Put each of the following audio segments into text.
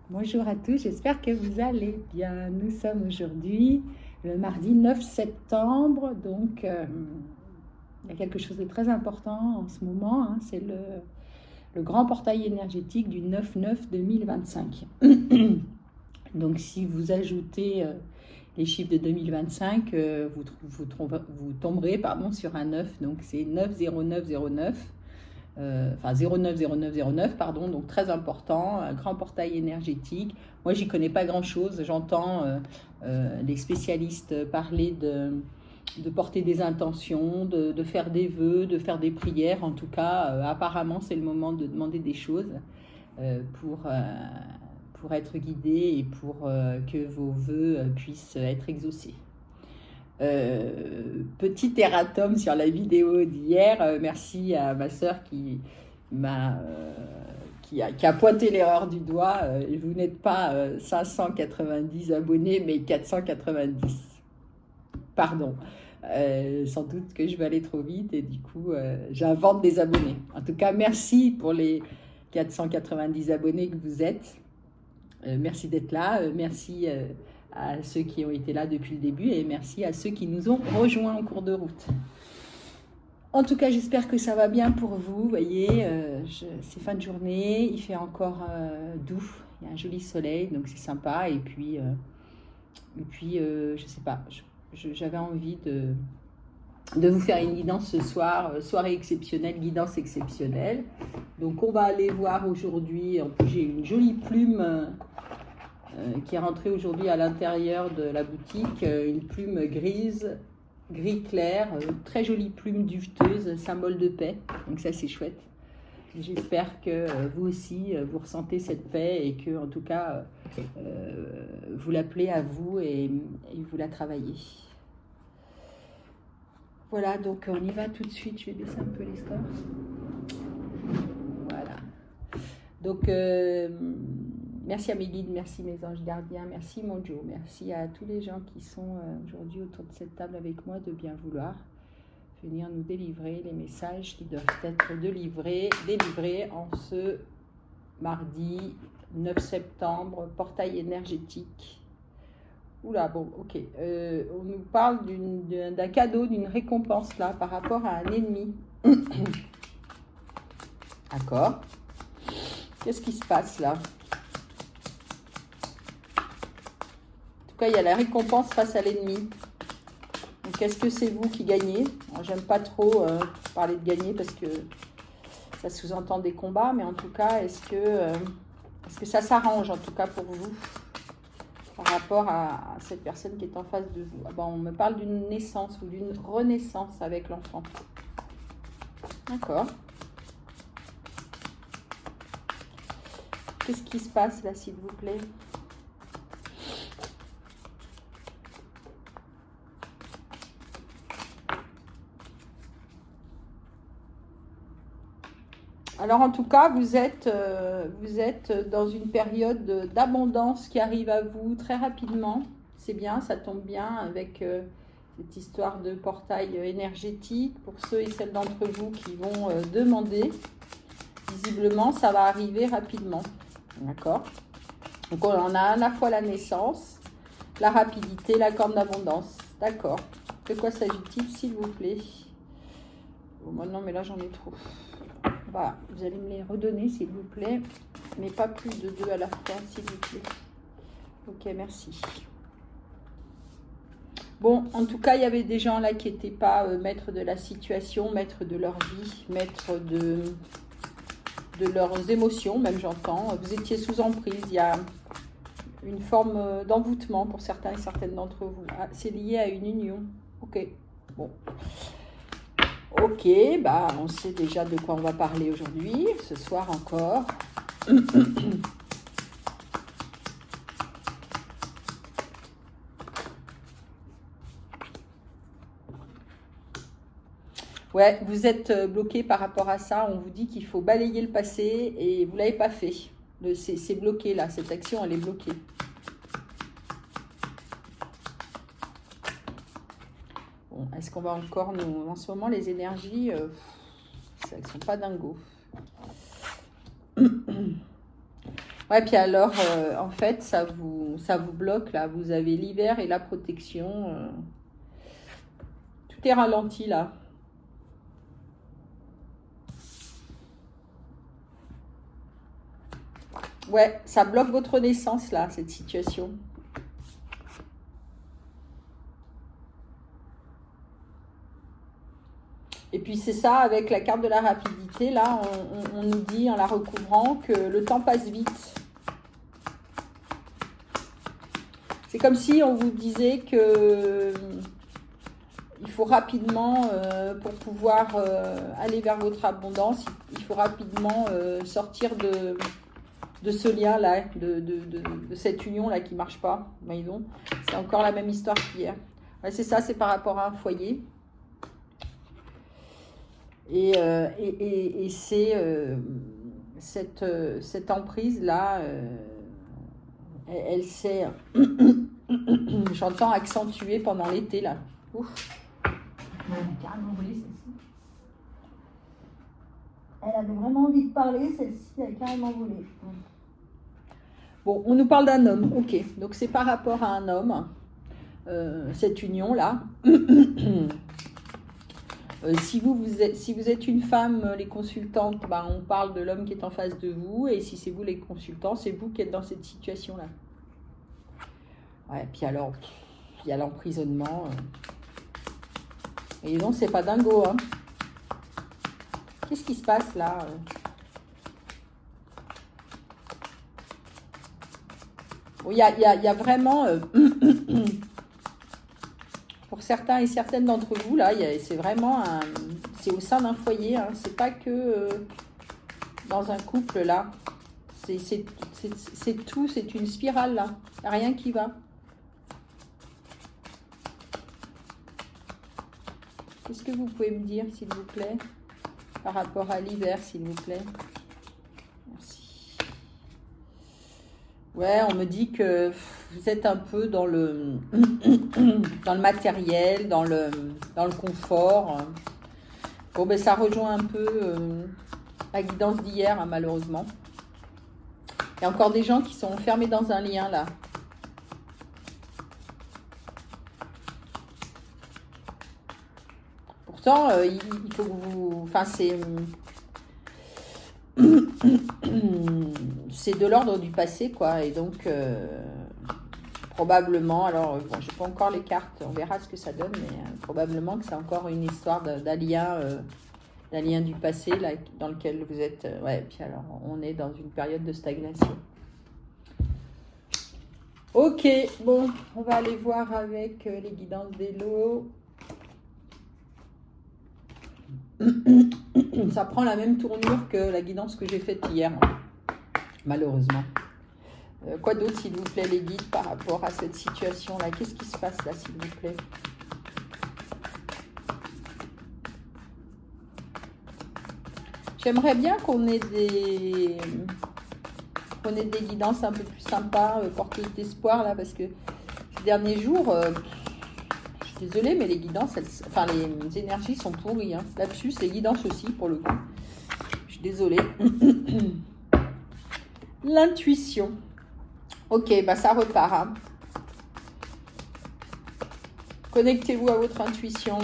Bonjour à tous, j'espère que vous allez bien. Nous sommes aujourd'hui le mardi 9 septembre, donc il y a quelque chose de très important en ce moment, hein, c'est le grand portail énergétique du 9-9-2025. Donc si vous ajoutez les chiffres de 2025, vous tomberez sur un 9, donc c'est 90909. Enfin 090909, pardon, donc très important, un grand portail énergétique. Moi, j'y connais pas grand-chose. J'entends les spécialistes parler de porter des intentions, de faire des vœux, de faire des prières. En tout cas, apparemment, c'est le moment de demander des choses pour être guidé et pour que vos vœux puissent être exaucés. Petit erratum sur la vidéo d'hier. Merci à ma sœur qui a pointé l'erreur du doigt. Vous n'êtes pas 590 abonnés, mais 490. Pardon. Sans doute que je vais aller trop vite et du coup, j'invente des abonnés. En tout cas, merci pour les 490 abonnés que vous êtes. Merci d'être là. Merci à ceux qui ont été là depuis le début et merci à ceux qui nous ont rejoints en cours de route. En tout cas, j'espère que ça va bien pour vous. Vous voyez, c'est fin de journée, il fait encore doux, il y a un joli soleil, donc c'est sympa. Et puis je sais pas, j'avais envie de vous faire une guidance ce soir, soirée exceptionnelle, guidance exceptionnelle. Donc on va aller voir aujourd'hui, en plus j'ai une jolie plume qui est rentrée aujourd'hui à l'intérieur de la boutique, une plume grise, gris clair, très jolie plume duveteuse, symbole de paix, donc ça c'est chouette. J'espère que vous aussi vous ressentez cette paix et que en tout cas vous l'appelez à vous et vous la travaillez. Voilà, donc on y va tout de suite, je vais baisser un peu les stores. Voilà. Donc merci à mes guides, merci mes anges gardiens, merci mon Joe, merci à tous les gens qui sont aujourd'hui autour de cette table avec moi de bien vouloir venir nous délivrer les messages qui doivent être délivrés en ce mardi 9 septembre, portail énergétique. Oula, bon, ok. On nous parle d'un cadeau, d'une récompense là par rapport à un ennemi. D'accord. Qu'est-ce qui se passe là ? En tout cas, il y a la récompense face à l'ennemi. Donc, est-ce que c'est vous qui gagnez ? J'aime pas trop parler de gagner parce que ça sous-entend des combats, mais en tout cas, est-ce que ça s'arrange en tout cas pour vous par rapport à cette personne qui est en face de vous ? Bon, on me parle d'une naissance ou d'une renaissance avec l'enfant. D'accord. Qu'est-ce qui se passe là, s'il vous plaît ? Alors en tout cas, vous êtes dans une période d'abondance qui arrive à vous très rapidement. C'est bien, ça tombe bien avec cette histoire de portail énergétique. Pour ceux et celles d'entre vous qui vont demander, visiblement, ça va arriver rapidement. D'accord ? Donc on a à la fois la naissance, la rapidité, la corne d'abondance. D'accord. De quoi s'agit-il, s'il vous plaît ? Bon, non, mais là j'en ai trop. Voilà, vous allez me les redonner, s'il vous plaît, mais pas plus de 2 à la fois, s'il vous plaît. Ok, merci. Bon, en tout cas, il y avait des gens là qui n'étaient pas maîtres de la situation, maîtres de leur vie, maîtres de leurs émotions, même j'entends. Vous étiez sous emprise, il y a une forme d'envoûtement pour certains et certaines d'entre vous. Ah, c'est lié à une union. Ok, bon. Ok, bah on sait déjà de quoi on va parler aujourd'hui, ce soir encore. Ouais, vous êtes bloqué par rapport à ça. On vous dit qu'il faut balayer le passé et vous ne l'avez pas fait. C'est bloqué là, cette action elle est bloquée. Bon, est-ce qu'on va encore nous... En ce moment, les énergies, elles ne sont pas dingos. Ouais, puis alors, en fait, ça vous bloque, là. Vous avez l'hiver et la protection. Tout est ralenti, là. Ouais, ça bloque votre naissance, là, cette situation. Et puis c'est ça, avec la carte de la rapidité, là, on nous dit en la recouvrant que le temps passe vite. C'est comme si on vous disait que il faut rapidement, pour pouvoir aller vers votre abondance, il faut rapidement sortir de ce lien-là, de cette union-là qui ne marche pas. Voyez-donc, c'est encore la même histoire qu'hier. Ouais, c'est ça, c'est par rapport à un foyer. Et c'est cette emprise-là, elle s'est, j'entends, accentuée pendant l'été, là. Ouf. Elle a carrément volé, celle-ci. Elle avait vraiment envie de parler, celle-ci, elle a carrément volé. Bon, on nous parle d'un homme, ok. Donc c'est par rapport à un homme, cette union-là. Si vous êtes une femme, les consultantes, bah, on parle de l'homme qui est en face de vous. Et si c'est vous les consultants, c'est vous qui êtes dans cette situation-là. Ouais, puis alors, il y a l'emprisonnement. Et donc, c'est pas dingo, hein. Qu'est-ce qui se passe là? Bon, il y a vraiment... pour certains et certaines d'entre vous, là, c'est vraiment c'est au sein d'un foyer, hein, c'est pas que dans un couple, là. C'est tout, c'est une spirale, là. Il n'y a rien qui va. Qu'est-ce que vous pouvez me dire, s'il vous plaît, par rapport à l'hiver, s'il vous plaît? Merci. Ouais, on me dit que vous êtes un peu dans le matériel, dans le confort. Bon, ben ça rejoint un peu la guidance d'hier, hein, malheureusement. Il y a encore des gens qui sont enfermés dans un lien, là. Pourtant, il faut que vous... Enfin, c'est de l'ordre du passé, quoi. Et donc... probablement, alors bon, je n'ai pas encore les cartes, on verra ce que ça donne, mais probablement que c'est encore une histoire d'un lien du passé là, dans lequel vous êtes. Ouais, puis alors on est dans une période de stagnation. Ok, bon, on va aller voir avec les guidances d'Elo. Ça prend la même tournure que la guidance que j'ai faite hier, malheureusement. Quoi d'autre, s'il vous plaît, les guides, par rapport à cette situation-là? Qu'est-ce qui se passe là, s'il vous plaît? J'aimerais bien qu'on ait des guidances un peu plus sympas, porteuses d'espoir, là, parce que ces derniers jours, je suis désolée, mais les guidances, les énergies sont pourries. Hein. Là-dessus, les guidances aussi, pour le coup. Je suis désolée. L'intuition. Ok, bah ça repart. Hein. Connectez-vous à votre intuition.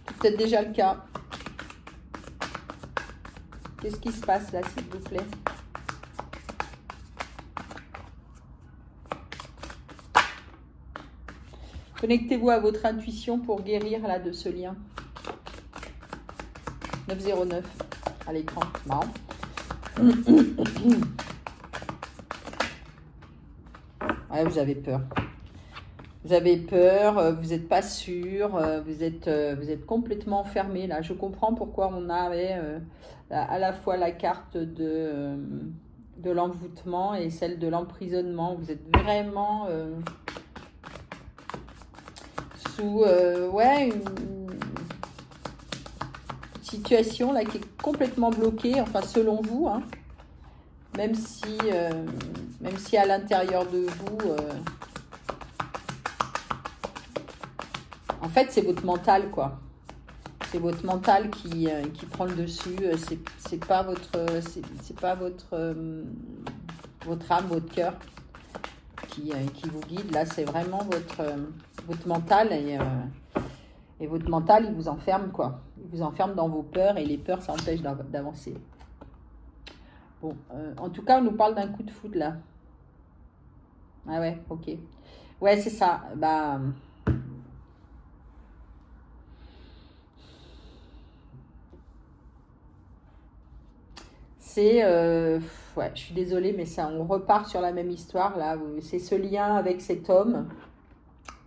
C'est peut-être déjà le cas. Qu'est-ce qui se passe là, s'il vous plaît? Connectez-vous à votre intuition pour guérir là de ce lien. 909 à l'écran. Marrant. Ouais, vous avez peur. Vous avez peur, vous n'êtes pas sûr, vous êtes complètement enfermé. Là, je comprends pourquoi on avait à la fois la carte de l'envoûtement et celle de l'emprisonnement. Vous êtes vraiment sous une situation là qui est complètement bloquée, enfin selon vous, hein, même si à l'intérieur de vous, en fait c'est votre mental quoi. C'est votre mental qui prend le dessus. C'est pas c'est pas votre âme, votre cœur qui vous guide. Là, c'est vraiment votre mental et votre mental, il vous enferme, quoi. Il vous enferme dans vos peurs et les peurs, ça empêche d'avancer. Bon, en tout cas, on nous parle d'un coup de foudre, là. Ah ouais, ok. Ouais, c'est ça. Bah, c'est... ouais, je suis désolée, mais ça, on repart sur la même histoire, là. C'est ce lien avec cet homme.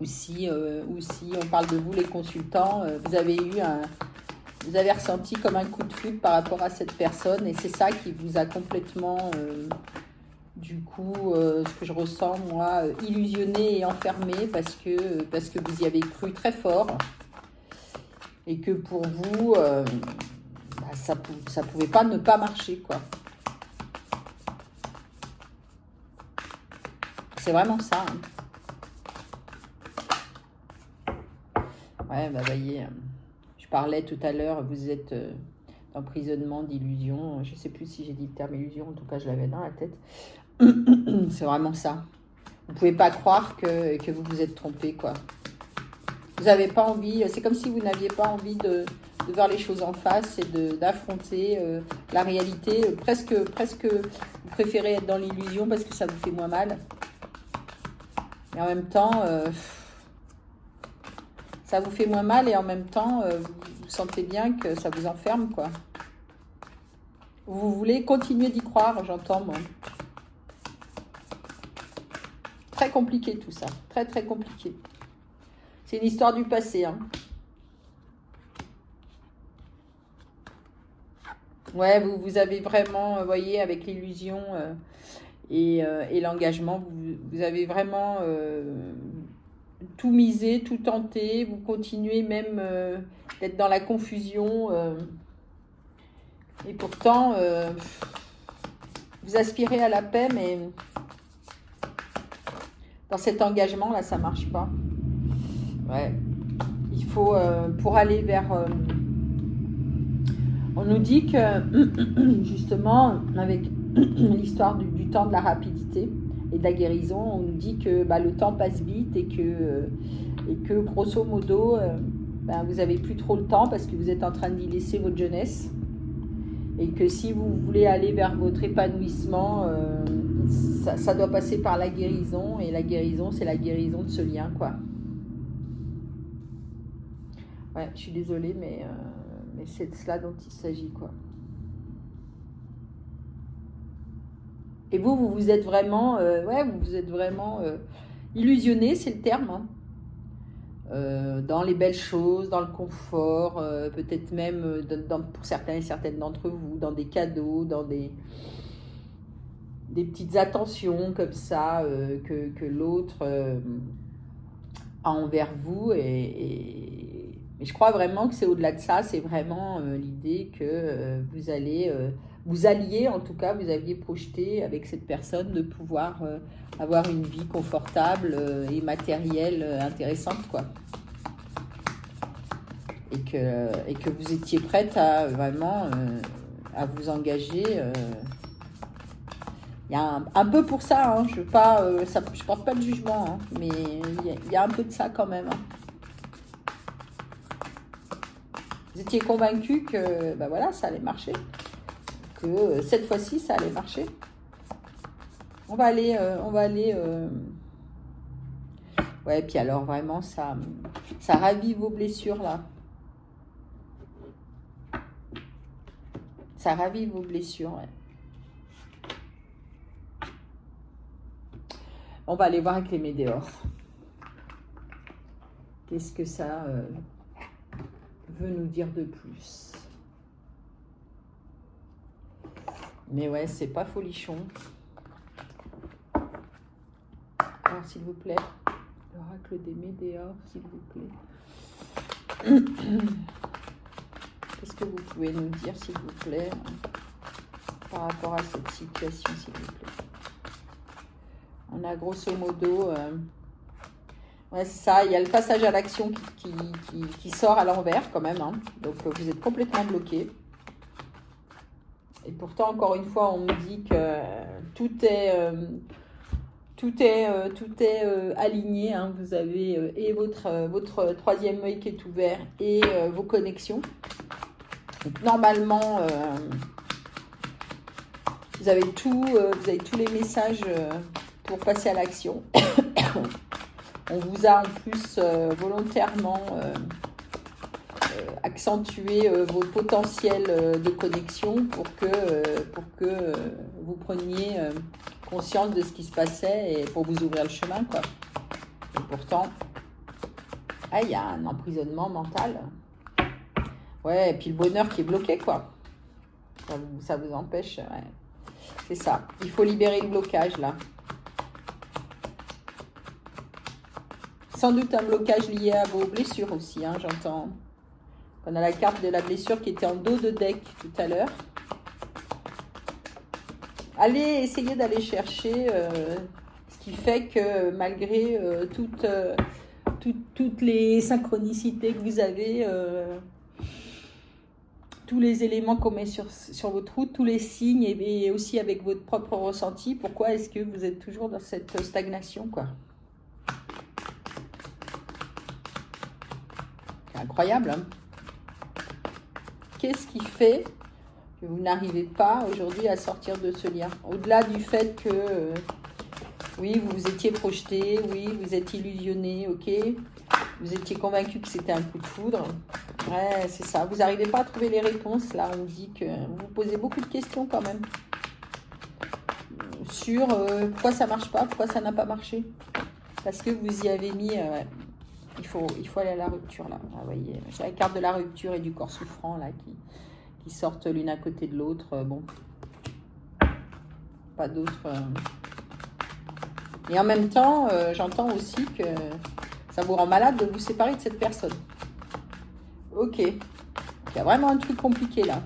Ou si on parle de vous, les consultants, vous avez ressenti comme un coup de foudre par rapport à cette personne. Et c'est ça qui vous a complètement... du coup, ce que je ressens, moi, illusionné et enfermé parce que vous y avez cru très fort et que pour vous, bah, ça pouvait pas ne pas marcher, quoi. C'est vraiment ça. Hein. Ouais, bah voyez, je parlais tout à l'heure, vous êtes d'emprisonnement, d'illusion. Je sais plus si j'ai dit le terme illusion, en tout cas, je l'avais dans la tête. C'est vraiment ça. Vous pouvez pas croire que vous vous êtes trompé, quoi. Vous n'avez pas envie, c'est comme si vous n'aviez pas envie de voir les choses en face et d'affronter la réalité. Presque, vous préférez être dans l'illusion parce que ça vous fait moins mal. Et en même temps, ça vous fait moins mal et en même temps, vous sentez bien que ça vous enferme, quoi. Vous voulez continuer d'y croire, j'entends, moi. Très compliqué tout ça, très très compliqué. C'est une histoire du passé. Hein. Ouais, vous avez vraiment, vous voyez, avec l'illusion et l'engagement, vous avez vraiment tout misé, tout tenté. Vous continuez même d'être dans la confusion. Et pourtant, vous aspirez à la paix, mais dans cet engagement-là, ça ne marche pas. Ouais. Il faut, pour aller vers... on nous dit que, justement, avec l'histoire du temps de la rapidité et de la guérison, on nous dit que bah, le temps passe vite et que grosso modo, bah, vous n'avez plus trop le temps parce que vous êtes en train d'y laisser votre jeunesse. Et que si vous voulez aller vers votre épanouissement, ça doit passer par la guérison. Et la guérison, c'est la guérison de ce lien, quoi. Ouais, je suis désolée, mais c'est de cela dont il s'agit, quoi. Et vous êtes vraiment, vous vous êtes vraiment illusionné, c'est le terme, hein. Dans les belles choses, dans le confort, peut-être même pour certains et certaines d'entre vous, dans des cadeaux, dans des petites attentions comme ça que l'autre a envers vous. Et je crois vraiment que c'est au-delà de ça, c'est vraiment l'idée que vous allez, vous alliez, en tout cas, vous aviez projeté avec cette personne de pouvoir avoir une vie confortable et matérielle intéressante, quoi. Et que vous étiez prête à vraiment à vous engager. Il y a un peu pour ça, hein, je ne porte pas de jugement, hein, mais il y a un peu de ça quand même. Hein. Vous étiez convaincu que bah voilà, ça allait marcher, que cette fois-ci ça allait marcher. On va aller ouais, puis alors vraiment ça ravive vos blessures là. Ça ravive vos blessures, ouais. On va aller voir avec les météores. Qu'est-ce que ça veut nous dire de plus? Mais ouais, c'est pas folichon. Alors, s'il vous plaît, l'oracle des météores, s'il vous plaît. Qu'est-ce que vous pouvez nous dire, s'il vous plaît, par rapport à cette situation, s'il vous plaît? On a grosso modo Ouais, c'est ça. Il y a le passage à l'action qui sort à l'envers quand même, hein. Donc, vous êtes complètement bloqué. Et pourtant, encore une fois, on me dit que tout est, aligné, hein. Vous avez et votre troisième œil qui est ouvert et vos connexions. Donc, normalement, vous avez tous les messages pour passer à l'action. On vous a en plus volontairement accentué vos potentiels de connexion pour que vous preniez conscience de ce qui se passait et pour vous ouvrir le chemin, quoi. Et pourtant, il y a un emprisonnement mental. Ouais, et puis le bonheur qui est bloqué, quoi. Ça vous empêche, ouais. C'est ça. Il faut libérer le blocage, là. Sans doute un blocage lié à vos blessures aussi, hein, j'entends. On a la carte de la blessure qui était en dos de deck tout à l'heure. Allez, essayez d'aller chercher ce qui fait que malgré toutes les synchronicités que vous avez, tous les éléments qu'on met sur votre route, tous les signes et aussi avec votre propre ressenti, pourquoi est-ce que vous êtes toujours dans cette stagnation, quoi? C'est incroyable, hein? Qu'est-ce qui fait que vous n'arrivez pas aujourd'hui à sortir de ce lien? Au-delà du fait que, oui, vous vous étiez projeté, oui, vous êtes illusionné, ok, vous étiez convaincu que c'était un coup de foudre. Ouais, c'est ça. Vous n'arrivez pas à trouver les réponses, là. On dit que vous vous posez beaucoup de questions quand même. Sur pourquoi ça ne marche pas, pourquoi ça n'a pas marché. Parce que vous y avez mis... il faut aller à la rupture, là. Vous voyez, j'ai la carte de la rupture et du corps souffrant, là, qui sortent l'une à côté de l'autre. Bon. Pas d'autres... Et en même temps, j'entends aussi que ça vous rend malade de vous séparer de cette personne. Ok. Il y a vraiment un truc compliqué là.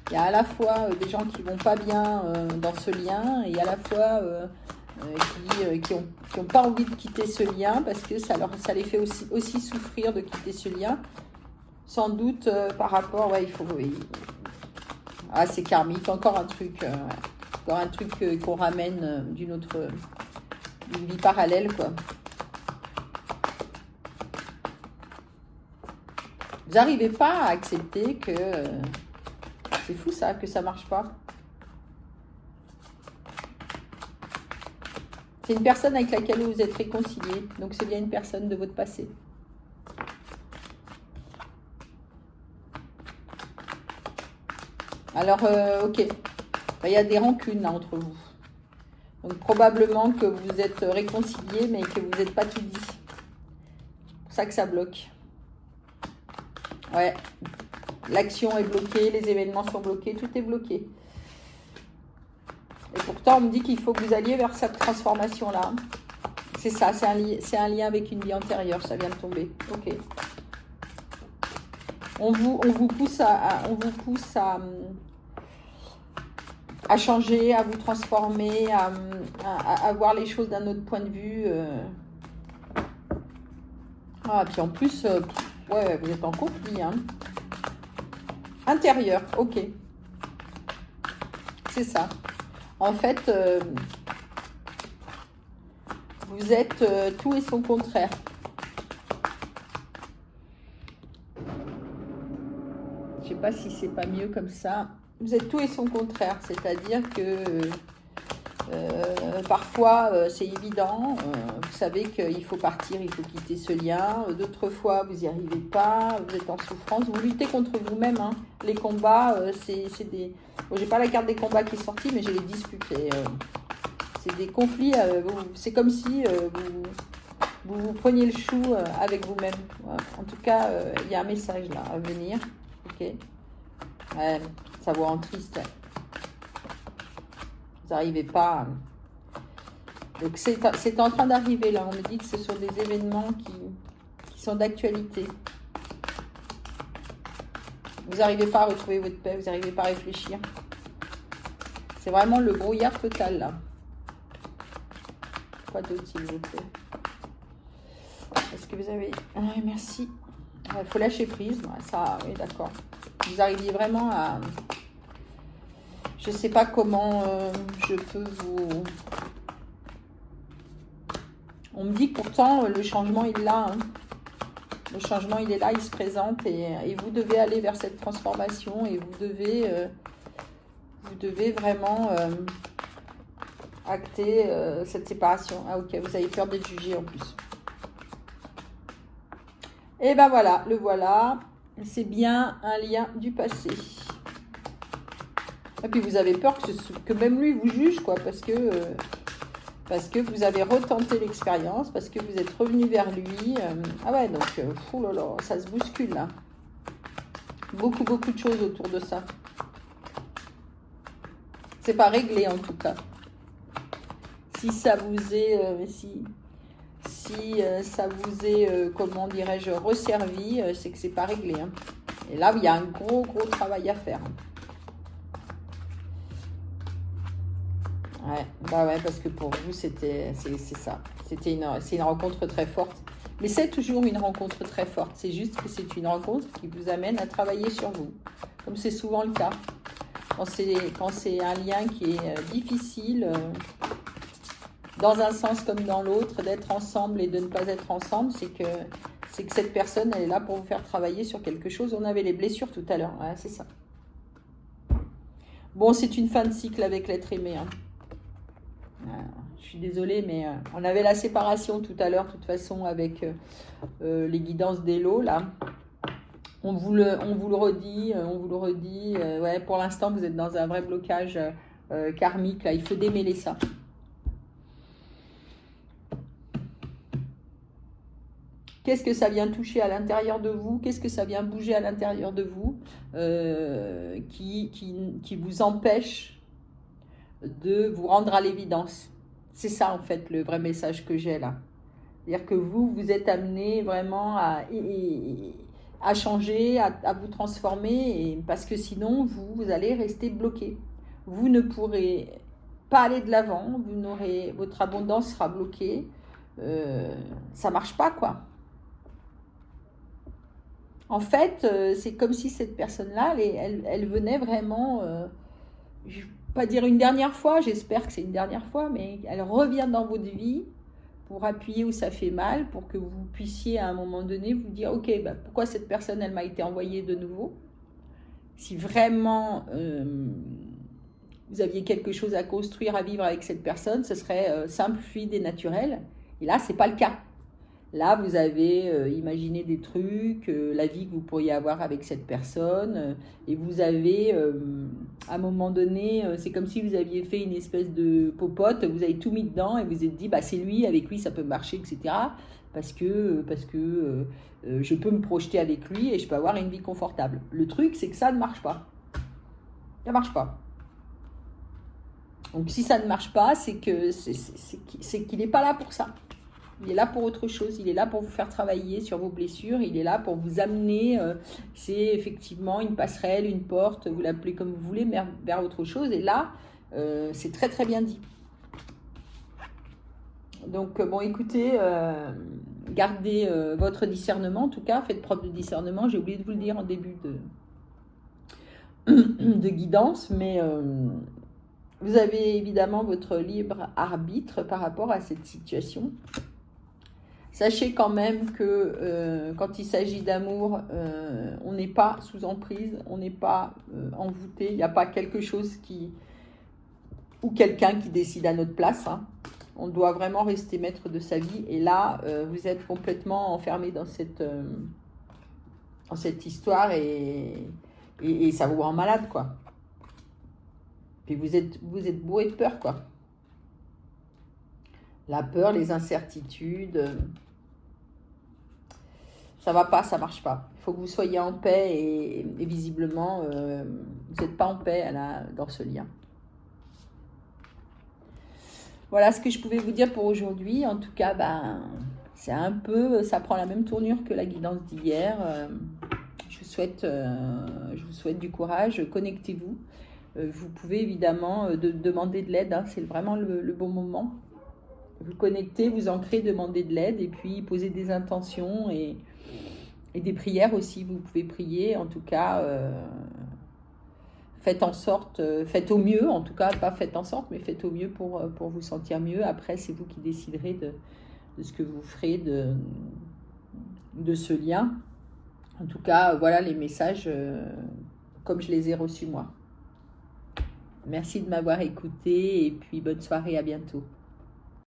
Il y a à la fois des gens qui vont pas bien dans ce lien et à la fois qui ont pas envie de quitter ce lien parce que ça les fait aussi souffrir de quitter ce lien. Sans doute par rapport, ouais, il faut... Oui. Ah, c'est karmique, encore un truc qu'on ramène d'une vie parallèle, quoi. Vous n'arrivez pas à accepter que c'est fou ça, que ça marche pas. C'est une personne avec laquelle vous êtes réconcilié, donc c'est bien une personne de votre passé. Alors, ok, il y a des rancunes là, entre vous. Donc probablement que vous êtes réconciliés, mais que vous n'êtes pas tout dit. C'est pour ça que ça bloque. Ouais, l'action est bloquée, les événements sont bloqués, tout est bloqué. Et pourtant, on me dit qu'il faut que vous alliez vers cette transformation-là. C'est ça, c'est un lien avec une vie antérieure, ça vient de tomber. Ok. On vous pousse à changer, à vous transformer, à voir les choses d'un autre point de vue. Ah, puis en plus, ouais, vous êtes en conflit, hein. Intérieur, ok. C'est ça. En fait, vous êtes tout et son contraire. Je ne sais pas si c'est pas mieux comme ça. Vous êtes tout et son contraire, c'est-à-dire que parfois c'est évident, vous savez qu'il faut partir, il faut quitter ce lien. D'autres fois, vous n'y arrivez pas, vous êtes en souffrance, vous luttez contre vous-même, hein. Les combats, c'est des... Bon, j'ai pas la carte des combats qui est sortie, mais j'ai les disputes. C'est des conflits, c'est comme si vous preniez le chou avec vous-même. Voilà. En tout cas, il y a un message là à venir. Ok. Ouais, ça vous rend triste. Vous n'arrivez pas. Donc c'est en train d'arriver là. On me dit que ce sont des événements qui sont d'actualité. Vous n'arrivez pas à retrouver votre paix, vous n'arrivez pas à réfléchir. C'est vraiment le brouillard total là. Quoi d'autre s'il vous plaît? Est-ce que vous avez... Ah, merci. Il faut lâcher prise. Ça, oui, d'accord. Vous arriviez vraiment à... Je ne sais pas comment je peux vous... On me dit que pourtant, le changement, il est là. Hein. Le changement, il est là, il se présente. Et vous devez aller vers cette transformation. Et vous devez vraiment acter cette séparation. Ah ok, vous avez peur d'être jugé en plus. Et ben voilà, le voilà. C'est bien un lien du passé. Et puis vous avez peur que même lui vous juge, quoi, parce que vous avez retenté l'expérience, parce que vous êtes revenu vers lui. Ah ouais, donc, oh là là, ça se bouscule, là. Beaucoup de choses autour de ça. C'est pas réglé, en tout cas. Si ça vous est... si ça vous est, comment dirais-je, resservi, c'est que c'est pas réglé. Hein. Et là, il y a un gros travail à faire. Ouais, bah ouais, parce que pour vous, c'est ça. C'est une rencontre très forte. Mais c'est toujours une rencontre très forte. C'est juste que c'est une rencontre qui vous amène à travailler sur vous. Comme c'est souvent le cas. Quand c'est un lien qui est difficile, dans un sens comme dans l'autre, d'être ensemble et de ne pas être ensemble, c'est que cette personne, elle est là pour vous faire travailler sur quelque chose. On avait les blessures tout à l'heure. Ouais, c'est ça. Bon, c'est une fin de cycle avec l'être aimé. Hein. Je suis désolée, mais on avait la séparation tout à l'heure, de toute façon, avec les guidances d'Elo, là. On vous le redit, ouais, pour l'instant, vous êtes dans un vrai blocage karmique, là. Il faut démêler ça. Qu'est-ce que ça vient toucher à l'intérieur de vous? Qu'est-ce que ça vient bouger à l'intérieur de vous qui vous empêche de vous rendre à l'évidence? C'est ça, en fait, le vrai message que j'ai là. C'est-à-dire que vous êtes amené vraiment à changer, à vous transformer, parce que sinon, vous allez rester bloqué. Vous ne pourrez pas aller de l'avant, votre abondance sera bloquée. Ça ne marche pas, quoi. En fait, c'est comme si cette personne-là, elle venait vraiment, je ne vais pas dire une dernière fois, j'espère que c'est une dernière fois, mais elle revient dans votre vie pour appuyer où ça fait mal, pour que vous puissiez à un moment donné vous dire, ok, bah, pourquoi cette personne, elle m'a été envoyée de nouveau? Si vraiment vous aviez quelque chose à construire, à vivre avec cette personne, ce serait simple, fluide et naturel. Et là, ce n'est pas le cas. Là, vous avez imaginé des trucs, la vie que vous pourriez avoir avec cette personne, et vous avez, à un moment donné, c'est comme si vous aviez fait une espèce de popote, vous avez tout mis dedans et vous vous êtes dit, bah, c'est lui, avec lui ça peut marcher, etc. Parce que je peux me projeter avec lui et je peux avoir une vie confortable. Le truc, c'est que ça ne marche pas. Ça ne marche pas. Donc, si ça ne marche pas, c'est qu'il n'est pas là pour ça. Il est là pour autre chose, il est là pour vous faire travailler sur vos blessures, il est là pour vous amener, c'est effectivement une passerelle, une porte, vous l'appelez comme vous voulez, mais vers autre chose. Et là, c'est très très bien dit. Donc bon, écoutez, gardez votre discernement, en tout cas, faites preuve de discernement. J'ai oublié de vous le dire en début de guidance, mais vous avez évidemment votre libre arbitre par rapport à cette situation. Sachez quand même que quand il s'agit d'amour, on n'est pas sous emprise, on n'est pas envoûté, il n'y a pas quelque chose ou quelqu'un qui décide à notre place. Hein. On doit vraiment rester maître de sa vie. Et là, vous êtes complètement enfermé dans cette histoire et ça vous rend malade, quoi. Puis vous êtes bourré de peur, quoi. La peur, les incertitudes, ça va pas, ça marche pas. Il faut que vous soyez en paix et visiblement, vous n'êtes pas en paix dans ce lien. Voilà ce que je pouvais vous dire pour aujourd'hui. En tout cas, c'est un peu, ça prend la même tournure que la guidance d'hier. Je vous souhaite du courage, connectez-vous. Vous pouvez évidemment demander de l'aide, hein, c'est vraiment le bon moment. vous connecter, vous ancrer, demander de l'aide et puis poser des intentions et des prières aussi. Vous pouvez prier, en tout cas, faites en sorte, faites au mieux, en tout cas, pas faites en sorte, mais faites au mieux pour vous sentir mieux. Après, c'est vous qui déciderez de ce que vous ferez de ce lien. En tout cas, voilà les messages comme je les ai reçus moi. Merci de m'avoir écouté et puis bonne soirée, à bientôt.